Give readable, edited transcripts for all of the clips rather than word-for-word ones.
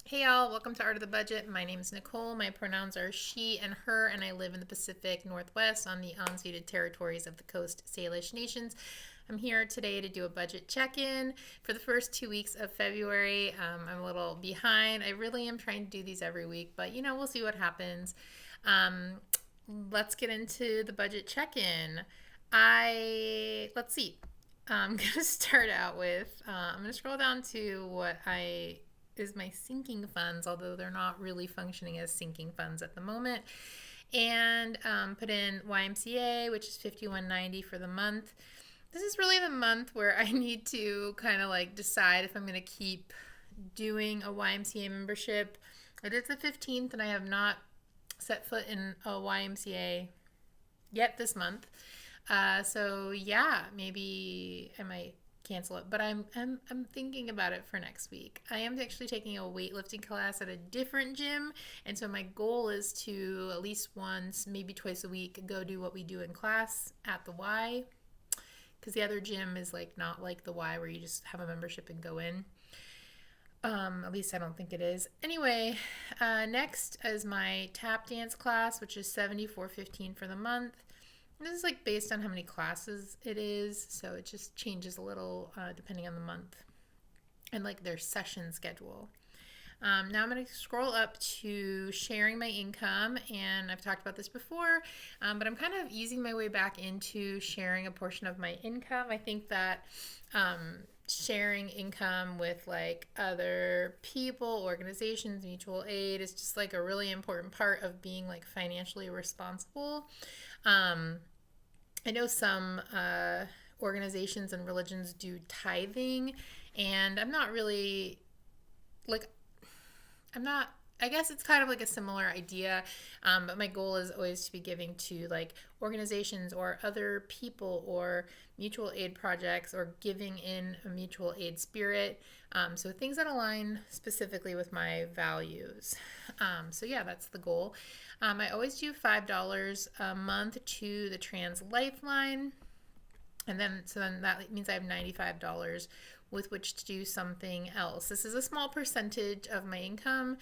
Hey y'all, welcome to Art of the Budget. My name is Nicole. My pronouns are she and her, and I live in the Pacific Northwest on the unceded territories of the Coast Salish Nations. I'm here today to do a budget check in for the first 2 weeks of February. I'm a little behind. I really am trying to do these every week, but we'll see what happens. Um, let's get into the budget check in. Let's see. I'm going to start out with, I'm going to scroll down to what I is my sinking funds, although they're not really functioning as sinking funds at the moment. And put in YMCA, which is 51.90 for the month. This is really the month where I need to kind of like decide if I'm going to keep doing a YMCA membership. It is the 15th, and I have not set foot in a YMCA yet this month. So yeah, maybe I might cancel it, but I'm thinking about it for next week. I am actually taking a weightlifting class at a different gym, and so my goal is to at least once, maybe twice a week, go do what we do in class at the Y, because the other gym is like not like the Y where you just have a membership and go in. At least I don't think it is. Anyway, next is my tap dance class, which is 74.15 for the month. This is like based on how many classes it is, so it just changes a little depending on the month and like their session schedule. Now I'm going to scroll up to sharing my income, and I've talked about this before, but I'm kind of easing my way back into sharing a portion of my income. I think that sharing income with like other people, organizations, mutual aid is just like a really important part of being like financially responsible. I know some organizations and religions do tithing, and I'm not really like I'm not. I guess it's kind of like a similar idea, but my goal is always to be giving to like organizations or other people or mutual aid projects or giving in a mutual aid spirit. So things that align specifically with my values. So yeah, that's the goal. I always do $5 a month to the Trans Lifeline, and then that means I have $95 with which to do something else. This is a small percentage of my income,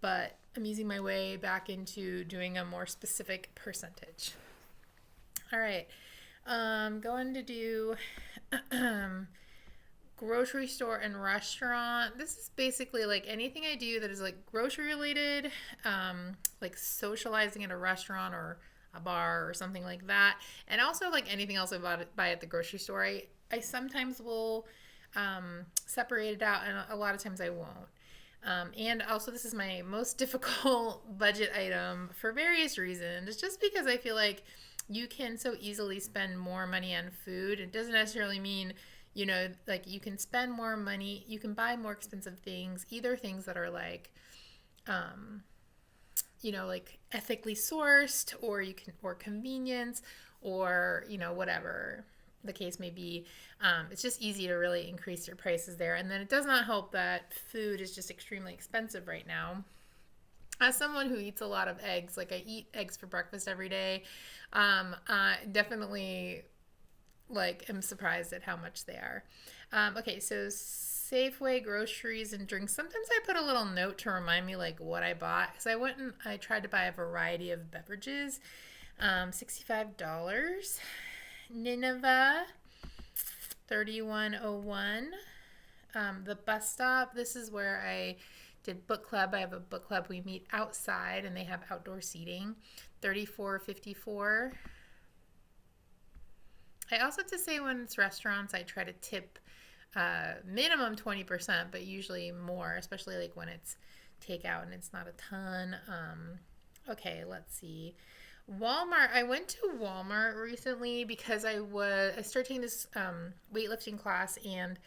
but I'm using my way back into doing a more specific percentage. All right, going to do grocery store and restaurant. This is basically like anything I do that is like grocery related, like socializing at a restaurant or a bar or something like that. And also like anything else I buy at the grocery store. I sometimes will separate it out, and a lot of times I won't. And also, this is my most difficult budget item for various reasons. It's just because I feel like you can so easily spend more money on food. It doesn't necessarily mean, like you can spend more money, you can buy more expensive things, either things that are like, um, like ethically sourced, or or convenience, or, whatever the case may be. It's just easy to really increase your prices there. And then it does not help that food is just extremely expensive right now. As someone who eats a lot of eggs, like I eat eggs for breakfast every day, I definitely like am surprised at how much they are. Okay, so Safeway groceries and drinks. Sometimes I put a little note to remind me like what I bought, because I tried to buy a variety of beverages. $65. Nineveh, 3101. The bus stop. This is where I did book club. I have a book club. We meet outside, and they have outdoor seating. 34.54. I also have to say, when it's restaurants, I try to tip minimum 20%, but usually more, especially like when it's takeout and it's not a ton. Okay, let's see. Walmart. I went to Walmart recently because I started taking this weightlifting class, and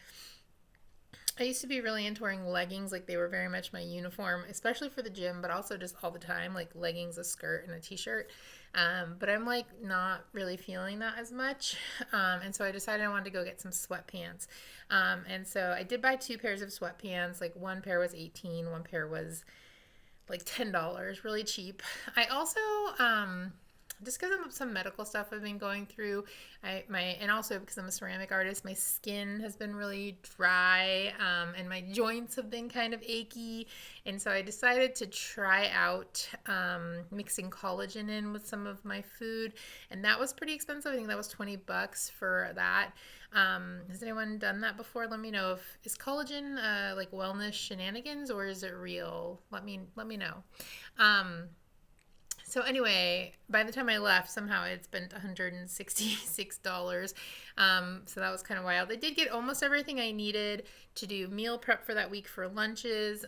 I used to be really into wearing leggings. Like they were very much my uniform, especially for the gym, but also just all the time, like leggings, a skirt, and a t-shirt. But I'm like not really feeling that as much. And so I decided I wanted to go get some sweatpants. And so I did buy two pairs of sweatpants. Like one pair was 18, one pair was like $10, really cheap. I also just because of some medical stuff I've been going through. And also because I'm a ceramic artist, my skin has been really dry, and my joints have been kind of achy. And so I decided to try out mixing collagen in with some of my food, and that was pretty expensive. I think that was $20 for that. Has anyone done that before? Let me know. If is collagen like wellness shenanigans, or is it real? Let me know. Um, so anyway, by the time I left, somehow I had spent $166. So that was kind of wild. I did get almost everything I needed to do meal prep for that week for lunches.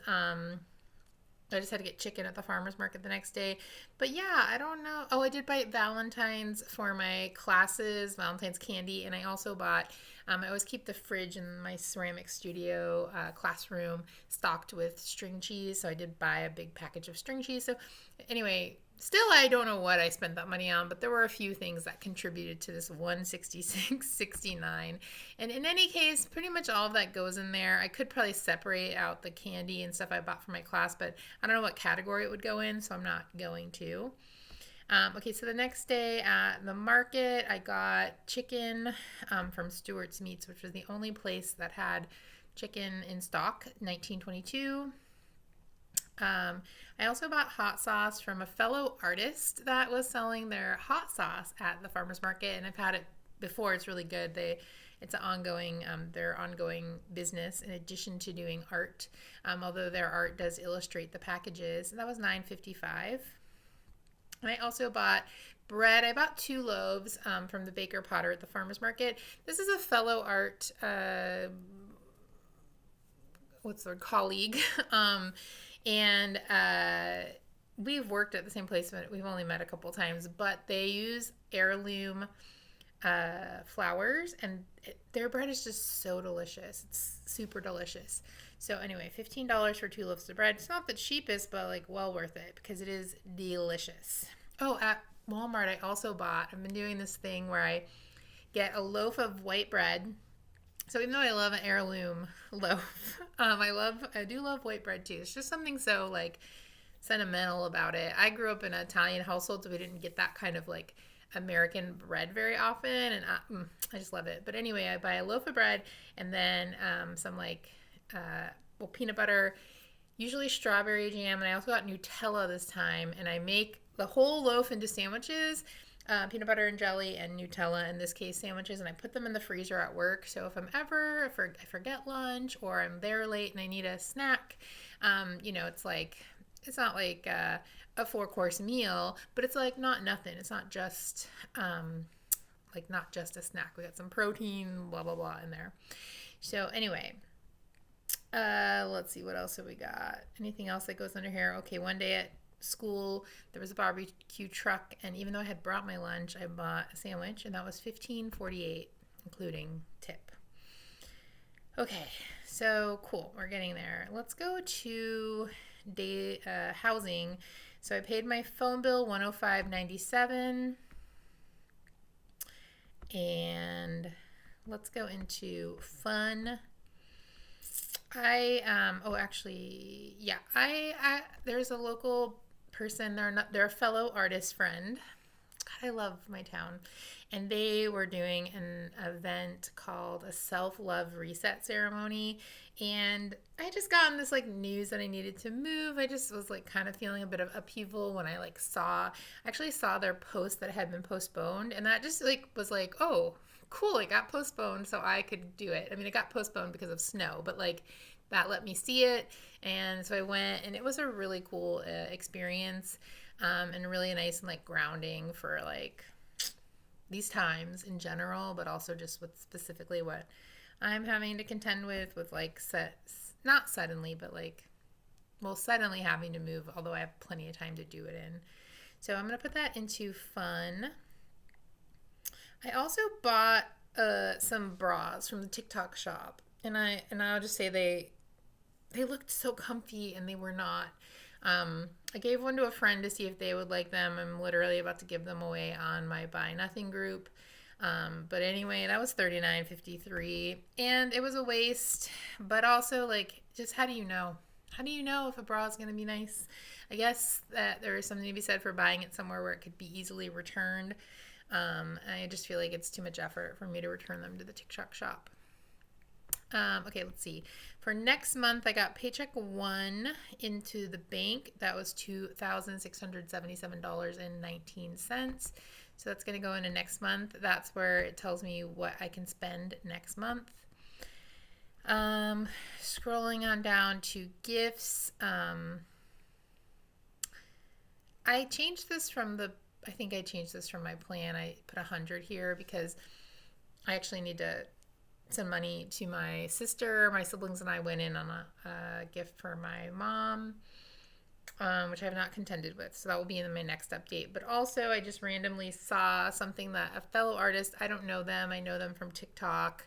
I just had to get chicken at the farmer's market the next day. But yeah, I don't know. Oh, I did buy Valentine's for my classes, Valentine's candy, and I also bought. I always keep the fridge in my ceramic studio classroom stocked with string cheese, so I did buy a big package of string cheese. So anyway, still I don't know what I spent that money on, but there were a few things that contributed to this 166.69. And in any case, pretty much all of that goes in there. I could probably separate out the candy and stuff I bought for my class, but I don't know what category it would go in, so I'm not going to. Okay, so the next day at the market, I got chicken from Stewart's Meats, which was the only place that had chicken in stock, 1922. I also bought hot sauce from a fellow artist that was selling their hot sauce at the farmer's market, and I've had it before. It's really good. It's an ongoing, their ongoing business in addition to doing art. Although their art does illustrate the packages. That was $9.55. And I also bought bread. I bought 2 loaves from the Baker Potter at the farmer's market. This is a fellow art, colleague. And we've worked at the same place, but we've only met a couple times. But they use heirloom flours, and their bread is just so delicious. It's super delicious. So anyway, $15 for 2 loaves of bread. It's not the cheapest, but like well worth it because it is delicious. Oh, at Walmart, I also bought. I've been doing this thing where I get a loaf of white bread. So even though I love an heirloom loaf, I do love white bread too. It's just something so like sentimental about it. I grew up in an Italian household, so we didn't get that kind of like American bread very often, and I just love it. But anyway, I buy a loaf of bread and then some peanut butter, usually strawberry jam, and I also got Nutella this time, and I make the whole loaf into sandwiches. Peanut butter and jelly and Nutella, in this case, sandwiches, and I put them in the freezer at work. So if I forget lunch or I'm there late and I need a snack, it's not like a 4-course meal, but it's like not nothing. It's not just not just a snack. We got some protein, blah blah blah in there. So anyway, let's see, what else have we got? Anything else that goes under here? Okay, one day at school there was a barbecue truck, and even though I had brought my lunch, I bought a sandwich, and that was $15.48 including tip. Okay, so cool, we're getting there. Let's go to housing. So I paid my phone bill, $105.97, and let's go into fun. There's a local person. They're a fellow artist friend. God, I love my town. And they were doing an event called a self-love reset ceremony. And I just got on this like news that I needed to move. I just was like kind of feeling a bit of upheaval when I actually saw their post that had been postponed. And that just like was like, oh, cool, it got postponed so I could do it. I mean, it got postponed because of snow, but like that let me see it. And so I went, and it was a really cool experience, and really nice and like grounding for like these times in general, but also just with specifically what I'm having to contend with like not suddenly, but like, well, suddenly having to move, although I have plenty of time to do it in. So I'm going to put that into fun. I also bought some bras from the TikTok shop, and I'll just say they looked so comfy, and they were not. I gave one to a friend to see if they would like them. I'm literally about to give them away on my Buy Nothing group. But anyway, that was $39.53, and it was a waste. But also, like, just how do you know? how do you know if a bra is going to be nice? I guess that there is something to be said for buying it somewhere where it could be easily returned. I just feel like it's too much effort for me to return them to the TikTok shop. Okay, let's see. For next month, I got paycheck one into the bank. That was $2,677.19. So that's going to go into next month. That's where it tells me what I can spend next month. Scrolling on down to gifts. I changed this from I think I changed this from my plan. I put 100 here because I actually need to send money to my sister. My siblings and I went in on a gift for my mom, which I have not contended with. So that will be in my next update. But also, I just randomly saw something that a fellow artist, I don't know them, I know them from TikTok,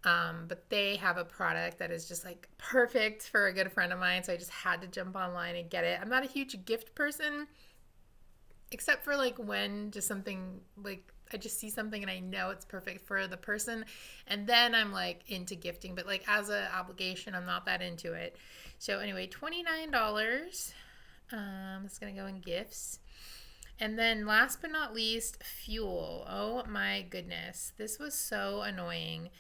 but they have a product that is just like perfect for a good friend of mine. So I just had to jump online and get it. I'm not a huge gift person, except for like when just something like I just see something and I know it's perfect for the person, and then I'm like into gifting, but like as an obligation I'm not that into it. So anyway, $29. It's gonna go in gifts. And then last but not least, fuel. Oh my goodness, this was so annoying.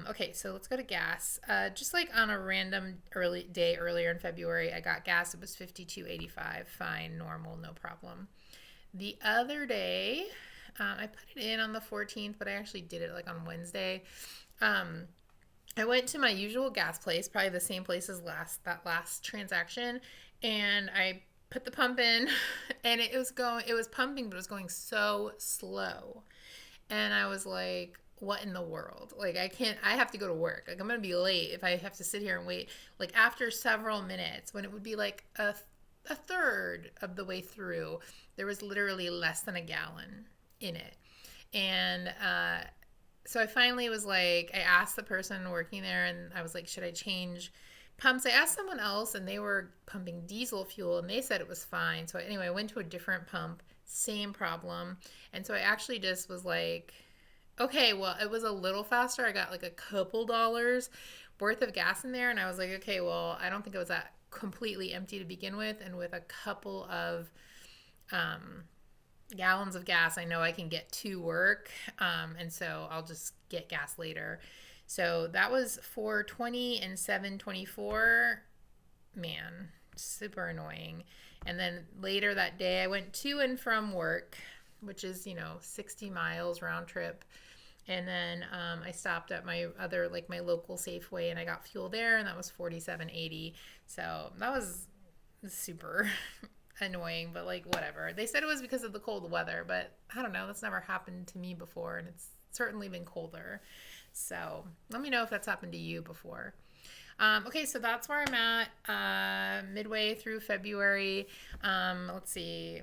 Okay, so let's go to gas. Just like on a random early day earlier in February, I got gas. It was $52.85. Fine, normal, no problem. The other day, I put it in on the 14th, but I actually did it like on Wednesday. I went to my usual gas place, probably the same place as that last transaction, and I put the pump in, and it was pumping, but it was going so slow, and I was like, what in the world? Like, I have to go to work. Like, I'm gonna be late if I have to sit here and wait. Like, after several minutes, when it would be like a third of the way through, there was literally less than a gallon in it. And so I finally was like, I asked the person working there, and I was like, should I change pumps? I asked someone else, and they were pumping diesel fuel, and they said it was fine. So anyway, I went to a different pump, same problem. And so I actually just was like, okay, well, it was a little faster. I got like a couple dollars worth of gas in there, and I was like, okay, well, I don't think it was that completely empty to begin with, and with a couple of gallons of gas, I know I can get to work, and so I'll just get gas later. So that was 420 and 724. Man, super annoying. And then later that day, I went to and from work, which is 60 miles round trip. And then I stopped at my other, like my local Safeway, and I got fuel there, and that was 47.80. So that was super annoying, but like whatever. They said it was because of the cold weather, but I don't know. That's never happened to me before, and it's certainly been colder. So let me know if that's happened to you before. Okay, so that's where I'm at midway through February. Let's see.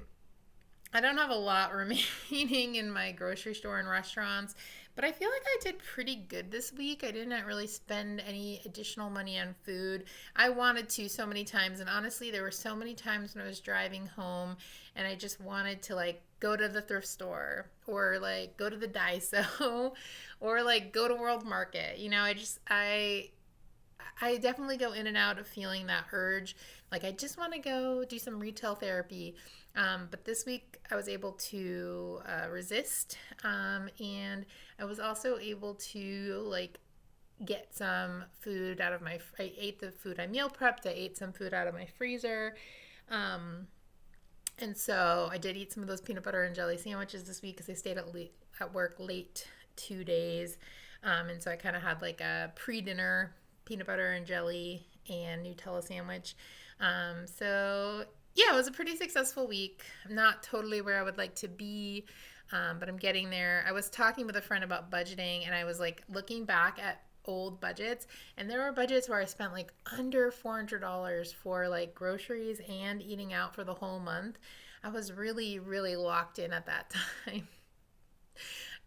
I don't have a lot remaining in my grocery store and restaurants, but I feel like I did pretty good this week. I didn't really spend any additional money on food. I wanted to so many times, and honestly, there were so many times when I was driving home and I just wanted to like go to the thrift store or like go to the Daiso or like go to World Market. I definitely go in and out of feeling that urge. Like, I just want to go do some retail therapy. But this week I was able to resist. And I was also able to, like, get some food out of I ate the food I meal prepped. I ate some food out of my freezer. And so I did eat some of those peanut butter and jelly sandwiches this week because I stayed at work late 2 days. And so I kind of had like a pre-dinner peanut butter and jelly and Nutella sandwich. So yeah, it was a pretty successful week. I'm not totally where I would like to be, but I'm getting there. I was talking with a friend about budgeting, and I was like looking back at old budgets, and there were budgets where I spent like under $400 for like groceries and eating out for the whole month. I was really, really locked in at that time.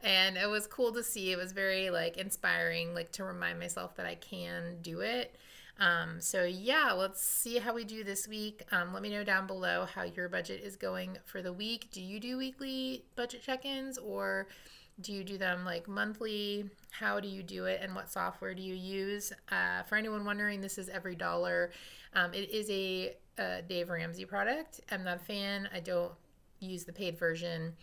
And it was cool to see. It was very like inspiring, like to remind myself that I can do it. So yeah, let's see how we do this week. Let me know down below how your budget is going for the week. Do you do weekly budget check-ins, or Do you do them like monthly? How do you do it, and what software do you use? For anyone wondering, this is Every Dollar. It is a Dave Ramsey product. I'm not a fan. I don't use the paid version,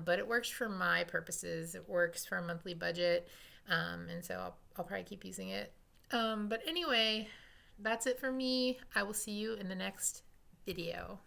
but it works for my purposes. It works for a monthly budget, and so I'll probably keep using it. But anyway, that's it for me. I will see you in the next video.